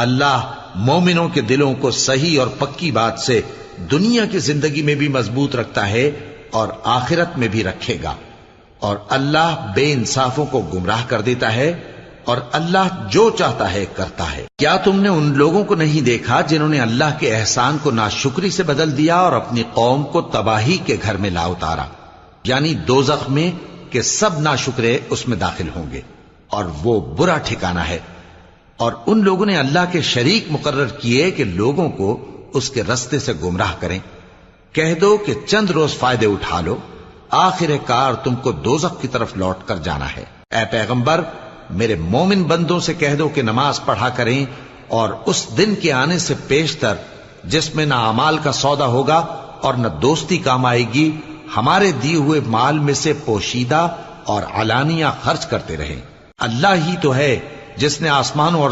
अल्लाह मोमिनों के दिलों को सही और पक्की बात से दुनिया की जिंदगी में भी मजबूत रखता है और आखिरत में भी रखेगा। और अल्लाह बेइंसाफों को गुमराह कर देता है और अल्लाह जो चाहता है करता है। क्या तुमने उन लोगों को नहीं देखा जिन्होंने अल्लाह के एहसान को नाशुक्री से बदल दिया और अपनी कौम को तबाही के घर में ला उतारा, यानी दोज़ख में कि सब नाशुक्रे उसमें दाखिल होंगे और वो बुरा ठिकाना है। और उन लोगों ने अल्लाह के शरीक मुकर्रर किए कि लोगों को उसके रास्ते से गुमराह करें। कह दो कि चंद रोज फायदे उठा लो, आखिरकार तुमको दोज़ख की तरफ लौट कर जाना है। ऐ पैगंबर, मेरे मोमिन बंदों से कह दो कि नमाज पढ़ा करें और उस दिन के आने से पेशतर जिसमें ना अमाल का सौदा होगा और न दोस्ती काम आएगी, हमारे दिए हुए माल में से पोशीदा और अलानिया खर्च करते रहें। अल्लाह ही तो है जिसने आसमानों और